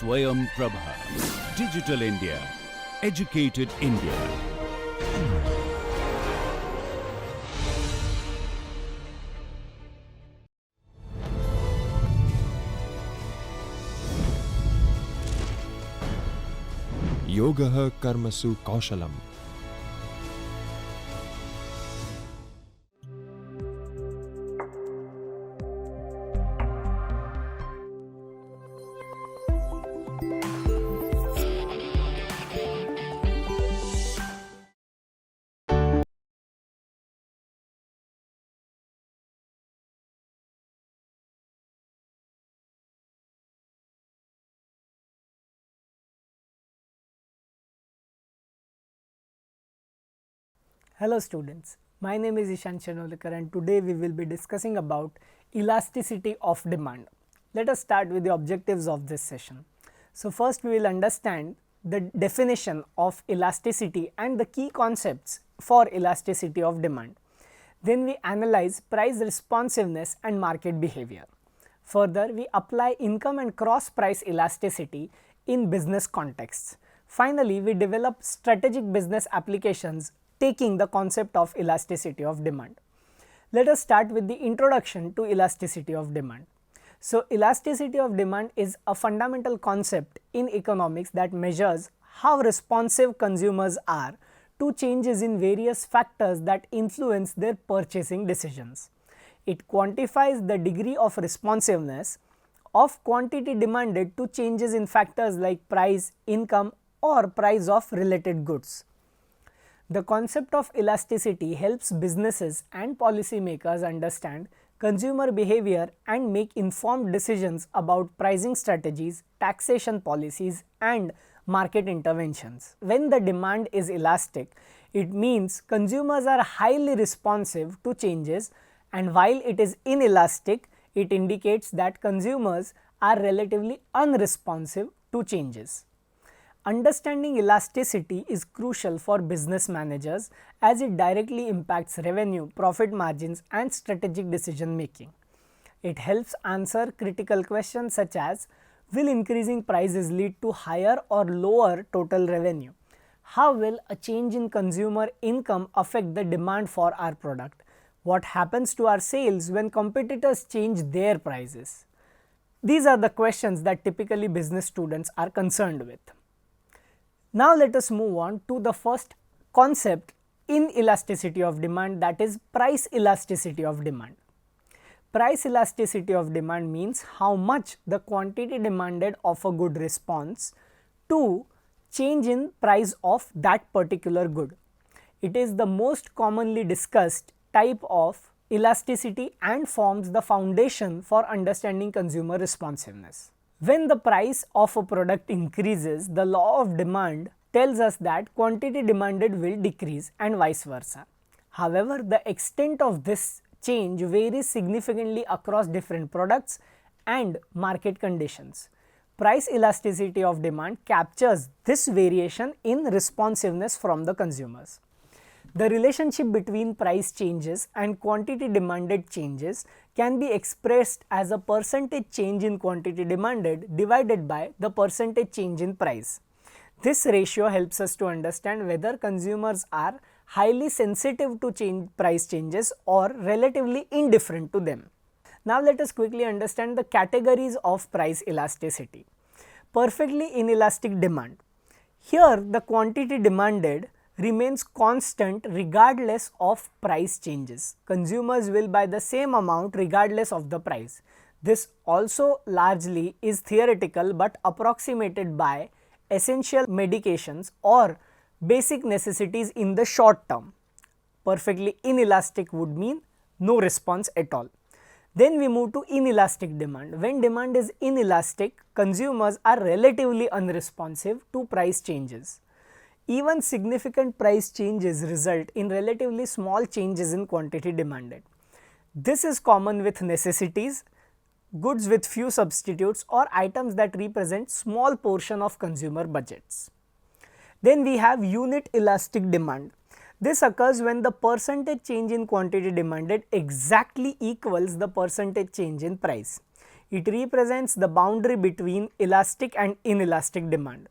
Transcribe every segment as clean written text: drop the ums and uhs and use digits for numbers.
SwayamPrabha. Digital India. Educated India. योगः कर्मसु कौशलम्. Hello students, my name is Ishan Chanolekar and today we will be discussing about elasticity of demand. Let us start with the objectives of this session. So first we will understand the definition of elasticity and the key concepts for elasticity of demand. Then we analyze price responsiveness and market behavior. Further, we apply income and cross price elasticity in business contexts. Finally, we develop strategic business applications taking the concept of elasticity of demand. Let us start with the introduction to elasticity of demand. So, elasticity of demand is a fundamental concept in economics that measures how responsive consumers are to changes in various factors that influence their purchasing decisions. It quantifies the degree of responsiveness of quantity demanded to changes in factors like price, income, or price of related goods. The concept of elasticity helps businesses and policymakers understand consumer behavior and make informed decisions about pricing strategies, taxation policies, and market interventions. When the demand is elastic, it means consumers are highly responsive to changes, and while it is inelastic, it indicates that consumers are relatively unresponsive to changes. Understanding elasticity is crucial for business managers as it directly impacts revenue, profit margins, and strategic decision making. It helps answer critical questions such as, will increasing prices lead to higher or lower total revenue? How will a change in consumer income affect the demand for our product? What happens to our sales when competitors change their prices? These are the questions that typically business students are concerned with. Now let us move on to the first concept in elasticity of demand, that is price elasticity of demand. Price elasticity of demand means how much the quantity demanded of a good responds to change in price of that particular good. It is the most commonly discussed type of elasticity and forms the foundation for understanding consumer responsiveness. When the price of a product increases, the law of demand tells us that quantity demanded will decrease and vice versa. However, the extent of this change varies significantly across different products and market conditions. Price elasticity of demand captures this variation in responsiveness from the consumers. The relationship between price changes and quantity demanded changes can be expressed as a percentage change in quantity demanded divided by the percentage change in price. This ratio helps us to understand whether consumers are highly sensitive to price changes or relatively indifferent to them. Now let us quickly understand the categories of price elasticity. Perfectly inelastic demand. Here the quantity demanded remains constant regardless of price changes. Consumers will buy the same amount regardless of the price. This also largely is theoretical but approximated by essential medications or basic necessities in the short term. Perfectly inelastic would mean no response at all. Then we move to inelastic demand. When demand is inelastic, consumers are relatively unresponsive to price changes. Even significant price changes result in relatively small changes in quantity demanded. This is common with necessities, goods with few substitutes, or items that represent small portion of consumer budgets. Then we have unit elastic demand. This occurs when the percentage change in quantity demanded exactly equals the percentage change in price. It represents the boundary between elastic and inelastic demand.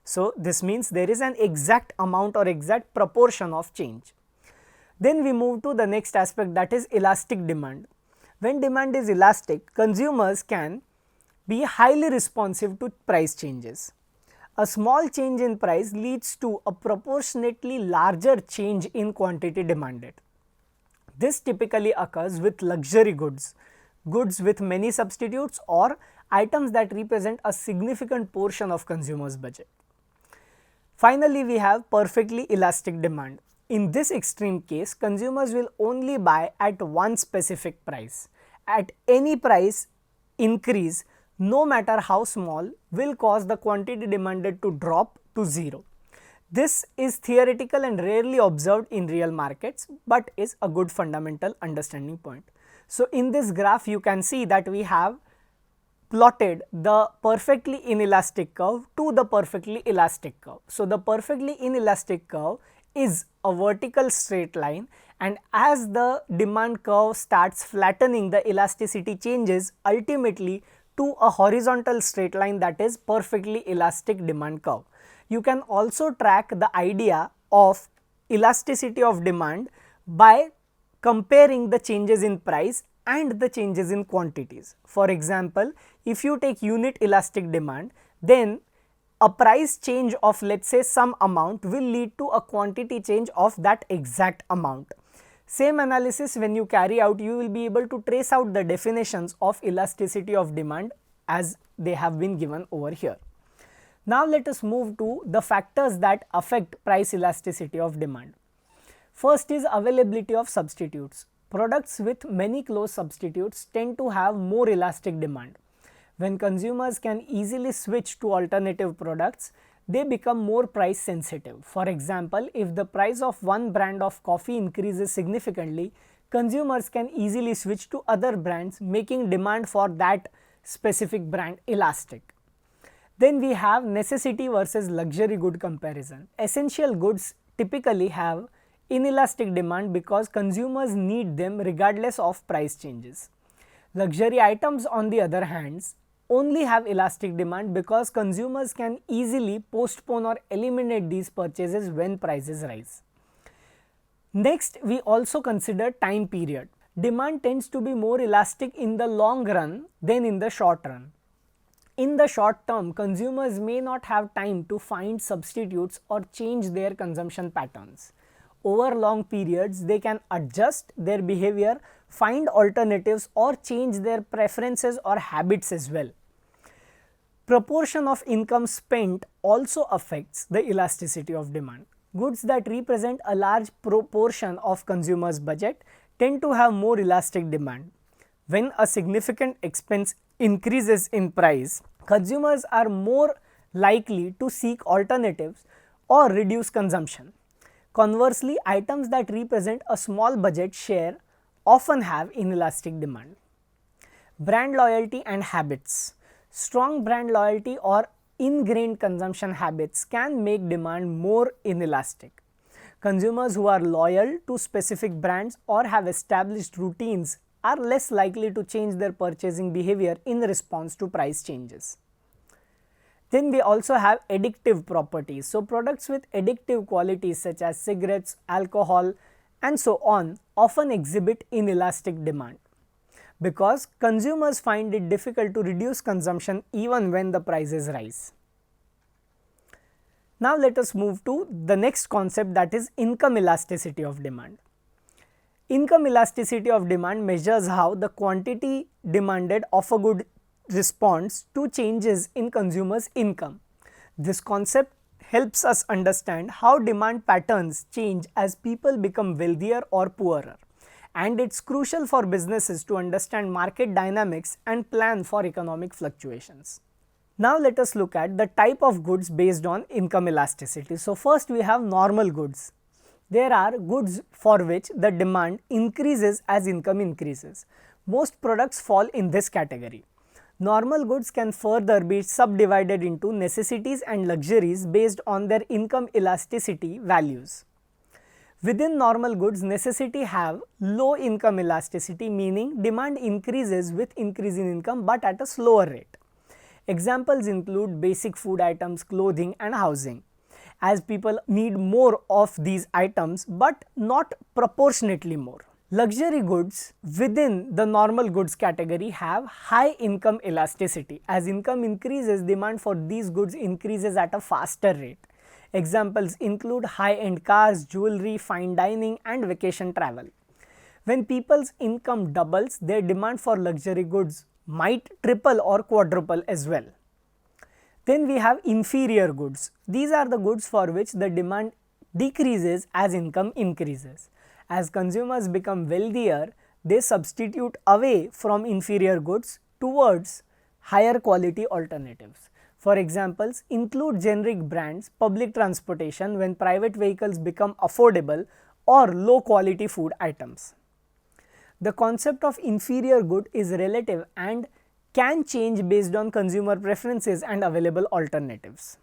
So, this means there is an exact amount or exact proportion of change. Then we move to the next aspect, that is elastic demand. When demand is elastic, consumers can be highly responsive to price changes. A small change in price leads to a proportionately larger change in quantity demanded. This typically occurs with luxury goods, goods with many substitutes, or items that represent a significant portion of consumers' budget. Finally, we have perfectly elastic demand. In this extreme case, consumers will only buy at one specific price. At any price increase, no matter how small, will cause the quantity demanded to drop to zero. This is theoretical and rarely observed in real markets, but is a good fundamental understanding point. So, in this graph you can see that we have plotted the perfectly inelastic curve to the perfectly elastic curve. So, the perfectly inelastic curve is a vertical straight line, and as the demand curve starts flattening, the elasticity changes ultimately to a horizontal straight line, that is perfectly elastic demand curve. You can also track the idea of elasticity of demand by comparing the changes in price and the changes in quantities. For example, if you take unit elastic demand, then a price change of, let's say, some amount will lead to a quantity change of that exact amount. Same analysis when you carry out, you will be able to trace out the definitions of elasticity of demand as they have been given over here. Now let us move to the factors that affect price elasticity of demand. First is availability of substitutes. Products with many close substitutes tend to have more elastic demand. When consumers can easily switch to alternative products, they become more price sensitive. For example, if the price of one brand of coffee increases significantly, consumers can easily switch to other brands, making demand for that specific brand elastic. Then we have necessity versus luxury good comparison. Essential goods typically have inelastic demand because consumers need them regardless of price changes. Luxury items, on the other hand, only have elastic demand because consumers can easily postpone or eliminate these purchases when prices rise. Next, we also consider time period. Demand tends to be more elastic in the long run than in the short run. In the short term, consumers may not have time to find substitutes or change their consumption patterns. Over long periods, they can adjust their behavior, find alternatives, or change their preferences or habits as well. Proportion of income spent also affects the elasticity of demand. Goods that represent a large proportion of consumers' budget tend to have more elastic demand. When a significant expense increases in price, consumers are more likely to seek alternatives or reduce consumption. Conversely, items that represent a small budget share often have inelastic demand. Brand loyalty and habits. Strong brand loyalty or ingrained consumption habits can make demand more inelastic. Consumers who are loyal to specific brands or have established routines are less likely to change their purchasing behavior in response to price changes. Then we also have addictive properties. So, products with addictive qualities such as cigarettes, alcohol, and so on often exhibit inelastic demand because consumers find it difficult to reduce consumption even when the prices rise. Now, let us move to the next concept, that is income elasticity of demand. Income elasticity of demand measures how the quantity demanded of a good responds to changes in consumers' income. This concept helps us understand how demand patterns change as people become wealthier or poorer, and it's crucial for businesses to understand market dynamics and plan for economic fluctuations. Now, let us look at the type of goods based on income elasticity. So, first we have normal goods. There are goods for which the demand increases as income increases. Most products fall in this category. Normal goods can further be subdivided into necessities and luxuries based on their income elasticity values. Within normal goods, necessity have low income elasticity, meaning demand increases with increase in income but at a slower rate. Examples include basic food items, clothing and housing, as people need more of these items but not proportionately more. Luxury goods within the normal goods category have high income elasticity. As income increases, demand for these goods increases at a faster rate. Examples include high-end cars, jewelry, fine dining and vacation travel. When people's income doubles, their demand for luxury goods might triple or quadruple as well. Then we have inferior goods. These are the goods for which the demand decreases as income increases. As consumers become wealthier, they substitute away from inferior goods towards higher quality alternatives. For examples include generic brands, public transportation when private vehicles become affordable, or low quality food items. The concept of inferior good is relative and can change based on consumer preferences and available alternatives.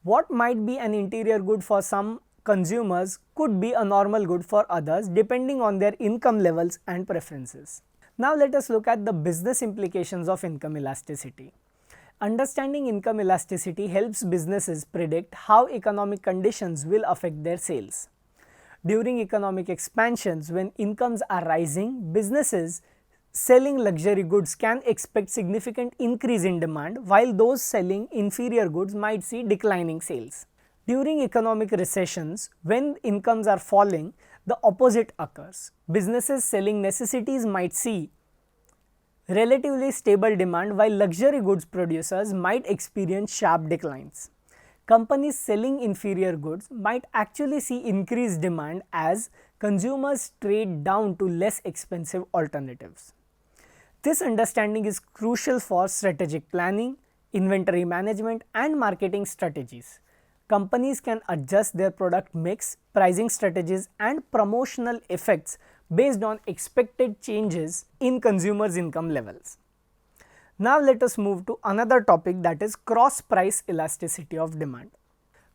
What might be an inferior good for some consumers could be a normal good for others depending on their income levels and preferences. Now let us look at the business implications of income elasticity. Understanding income elasticity helps businesses predict how economic conditions will affect their sales. During economic expansions, when incomes are rising, businesses selling luxury goods can expect significant increase in demand, while those selling inferior goods might see declining sales. During economic recessions, when incomes are falling, the opposite occurs. Businesses selling necessities might see relatively stable demand, while luxury goods producers might experience sharp declines. Companies selling inferior goods might actually see increased demand as consumers trade down to less expensive alternatives. This understanding is crucial for strategic planning, inventory management and marketing strategies. Companies can adjust their product mix, pricing strategies and promotional effects based on expected changes in consumers' income levels. Now let us move to another topic, that is cross price elasticity of demand.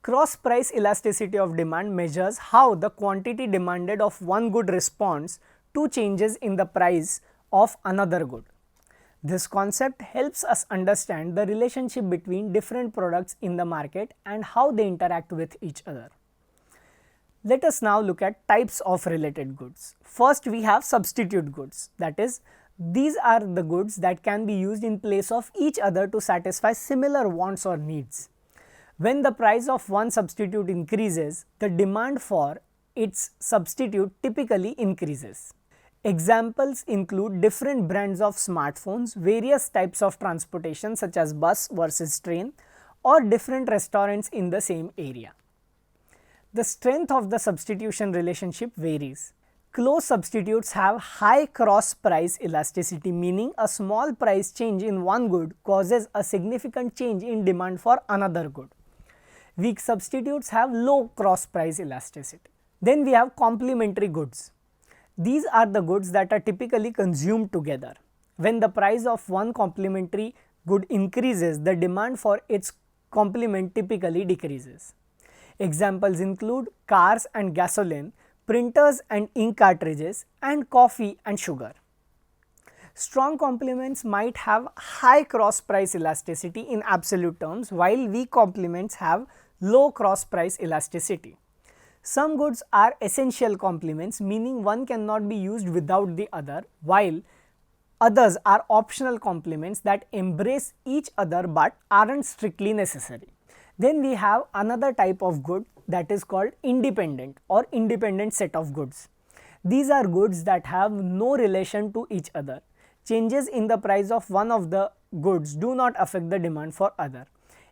Cross price elasticity of demand measures how the quantity demanded of one good responds to changes in the price of another good. This concept helps us understand the relationship between different products in the market and how they interact with each other. Let us now look at types of related goods. First, we have substitute goods, that is, these are the goods that can be used in place of each other to satisfy similar wants or needs. When the price of one substitute increases, the demand for its substitute typically increases. Examples include different brands of smartphones, various types of transportation such as bus versus train, or different restaurants in the same area. The strength of the substitution relationship varies. Close substitutes have high cross price elasticity, meaning a small price change in one good causes a significant change in demand for another good. Weak substitutes have low cross price elasticity. Then we have complementary goods. These are the goods that are typically consumed together. When the price of one complementary good increases, the demand for its complement typically decreases. Examples include cars and gasoline, printers and ink cartridges, and coffee and sugar. Strong complements might have high cross price elasticity in absolute terms, while weak complements have low cross price elasticity. Some goods are essential complements, meaning one cannot be used without the other, while others are optional complements that embrace each other but aren't strictly necessary. Then we have another type of good that is called independent or independent set of goods. These are goods that have no relation to each other. Changes in the price of one of the goods do not affect the demand for other.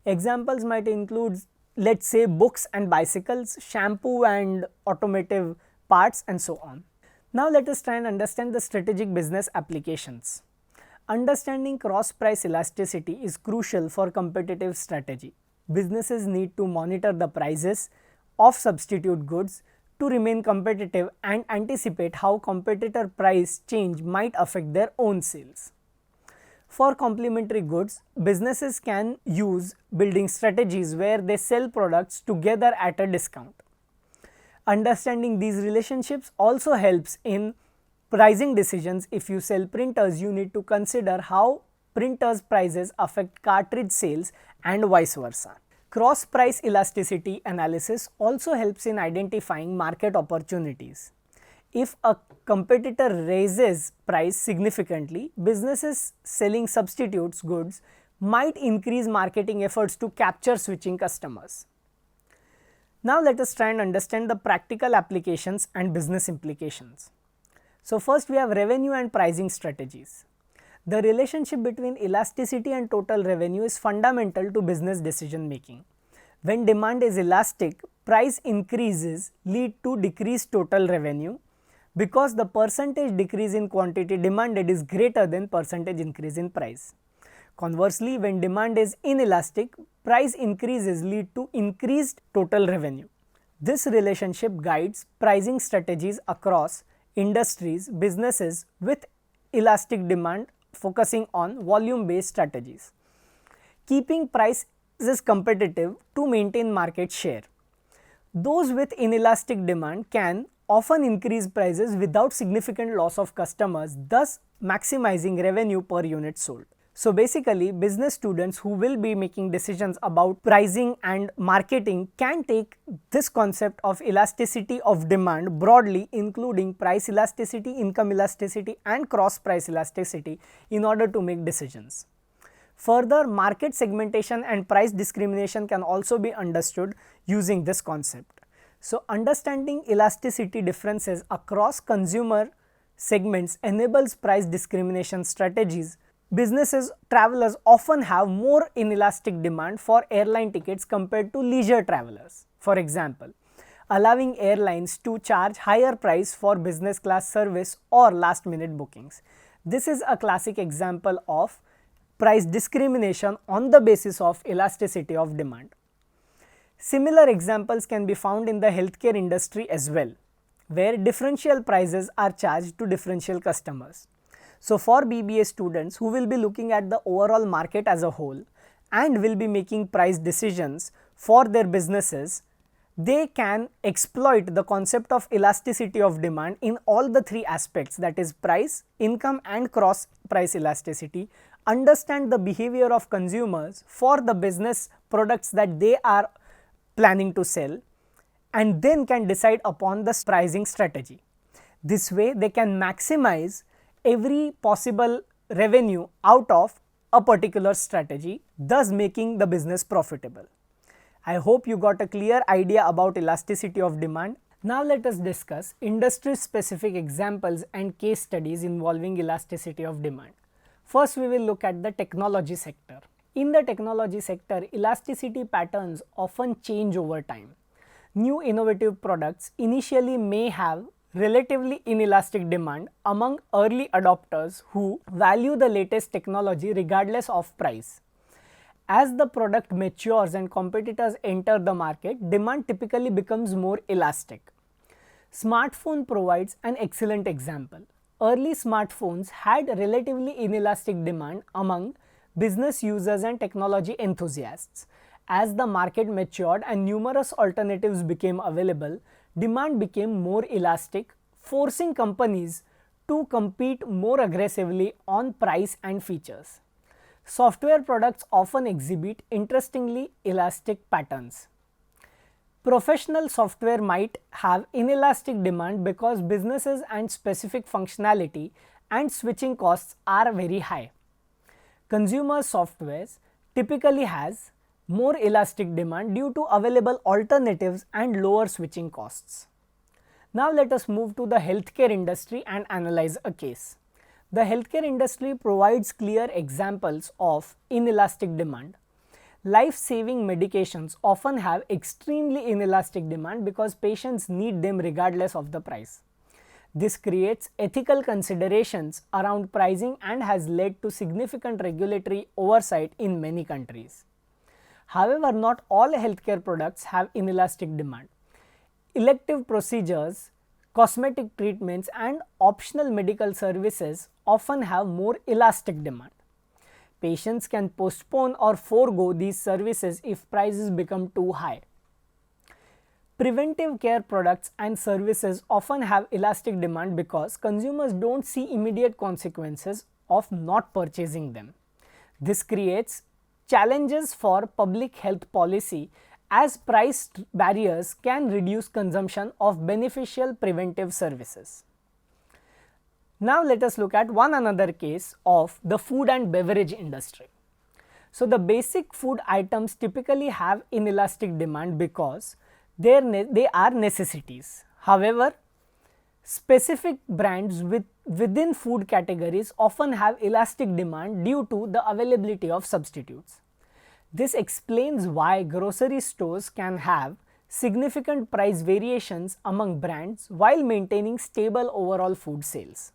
Examples might include, let's say, books and bicycles, shampoo and automotive parts, and so on. Now let us try and understand the strategic business applications. Understanding cross price elasticity is crucial for competitive strategy. Businesses need to monitor the prices of substitute goods to remain competitive and anticipate how competitor price change might affect their own sales. For complementary goods, businesses can use building strategies where they sell products together at a discount. Understanding these relationships also helps in pricing decisions. If you sell printers, you need to consider how printers' prices affect cartridge sales and vice versa. Cross price elasticity analysis also helps in identifying market opportunities. If a competitor raises price significantly, businesses selling substitutes goods might increase marketing efforts to capture switching customers. Now let us try and understand the practical applications and business implications. So first we have revenue and pricing strategies. The relationship between elasticity and total revenue is fundamental to business decision making. When demand is elastic, price increases lead to decreased total revenue because the percentage decrease in quantity demanded is greater than percentage increase in price. Conversely, when demand is inelastic, price increases lead to increased total revenue. This relationship guides pricing strategies across industries, businesses with elastic demand focusing on volume-based strategies. Keeping prices competitive to maintain market share. Those with inelastic demand can often increase prices without significant loss of customers, thus maximizing revenue per unit sold. So basically, business students who will be making decisions about pricing and marketing can take this concept of elasticity of demand broadly, including price elasticity, income elasticity and cross price elasticity in order to make decisions. Further, market segmentation and price discrimination can also be understood using this concept. So understanding elasticity differences across consumer segments enables price discrimination strategies. Businesses, travelers often have more inelastic demand for airline tickets compared to leisure travelers. For example, allowing airlines to charge higher price for business class service or last minute bookings. This is a classic example of price discrimination on the basis of elasticity of demand. Similar examples can be found in the healthcare industry as well, where differential prices are charged to differential customers. So for BBA students who will be looking at the overall market as a whole and will be making price decisions for their businesses, they can exploit the concept of elasticity of demand in all the three aspects, that is price, income and cross price elasticity, understand the behavior of consumers for the business products that they are planning to sell, and then can decide upon the pricing strategy. This way they can maximize every possible revenue out of a particular strategy, thus making the business profitable. I hope you got a clear idea about elasticity of demand. Now let us discuss industry specific examples and case studies involving elasticity of demand. First we will look at the technology sector. In the technology sector, elasticity patterns often change over time. New innovative products initially may have relatively inelastic demand among early adopters who value the latest technology regardless of price. As the product matures and competitors enter the market, demand typically becomes more elastic. Smartphone provides an excellent example. Early smartphones had relatively inelastic demand among business users and technology enthusiasts. As the market matured and numerous alternatives became available, demand became more elastic, forcing companies to compete more aggressively on price and features. Software products often exhibit interestingly elastic patterns. Professional software might have inelastic demand because businesses and specific functionality and switching costs are very high. Consumer softwares typically has more elastic demand due to available alternatives and lower switching costs. Now let us move to the healthcare industry and analyze a case. The healthcare industry provides clear examples of inelastic demand. Life-saving medications often have extremely inelastic demand because patients need them regardless of the price. This creates ethical considerations around pricing and has led to significant regulatory oversight in many countries. However, not all healthcare products have inelastic demand. Elective procedures, cosmetic treatments and optional medical services often have more elastic demand. Patients can postpone or forego these services if prices become too high. Preventive care products and services often have elastic demand because consumers don't see immediate consequences of not purchasing them. This creates challenges for public health policy as price barriers can reduce consumption of beneficial preventive services. Now let us look at one another case of the food and beverage industry. So the basic food items typically have inelastic demand because they are necessities. However, specific brands within food categories often have elastic demand due to the availability of substitutes. This explains why grocery stores can have significant price variations among brands while maintaining stable overall food sales.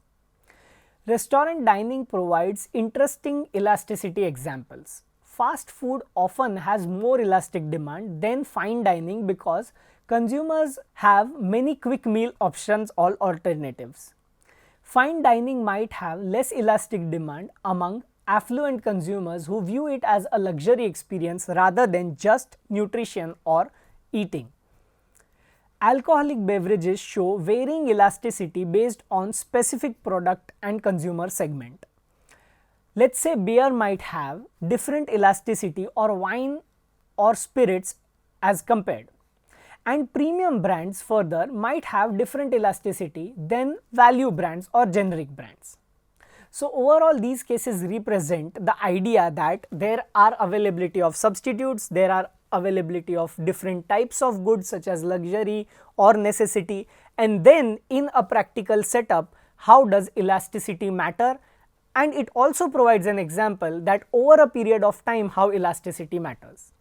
Restaurant dining provides interesting elasticity examples. Fast food often has more elastic demand than fine dining because consumers have many quick meal options or alternatives. Fine dining might have less elastic demand among affluent consumers who view it as a luxury experience rather than just nutrition or eating. Alcoholic beverages show varying elasticity based on specific product and consumer segment. Let's say beer might have different elasticity or wine or spirits as compared, and premium brands further might have different elasticity than value brands or generic brands. So overall these cases represent the idea that there are availability of substitutes, there are availability of different types of goods such as luxury or necessity, and then in a practical setup how does elasticity matter, and it also provides an example that over a period of time how elasticity matters.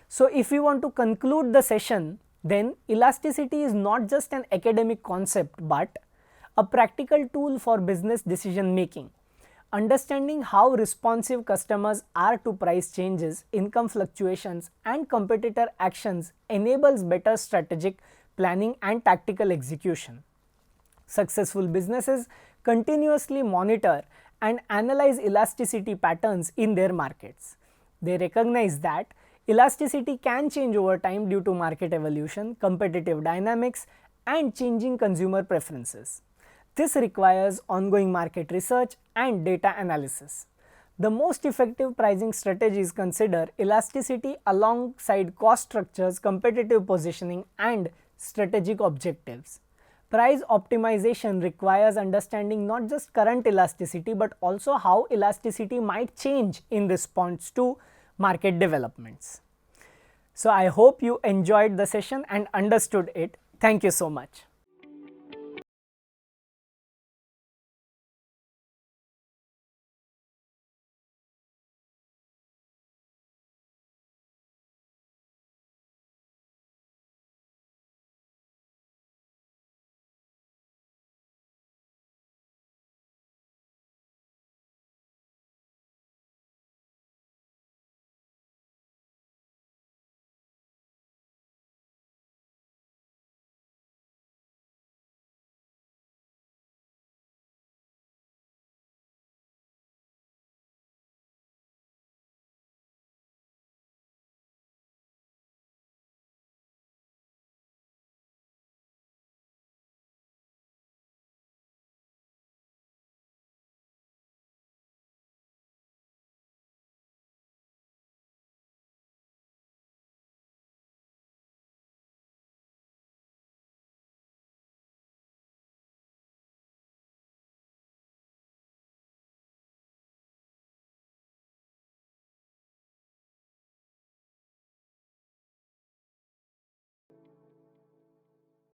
So if we want to conclude the session, then elasticity is not just an academic concept but a practical tool for business decision making. Understanding how responsive customers are to price changes, income fluctuations and competitor actions enables better strategic planning and tactical execution. Successful businesses continuously monitor and analyze elasticity patterns in their markets. They recognize that elasticity can change over time due to market evolution, competitive dynamics, and changing consumer preferences. This requires ongoing market research and data analysis. The most effective pricing strategies consider elasticity alongside cost structures, competitive positioning, and strategic objectives. Price optimization requires understanding not just current elasticity but also how elasticity might change in response to market developments. So I hope you enjoyed the session and understood it. Thank you so much.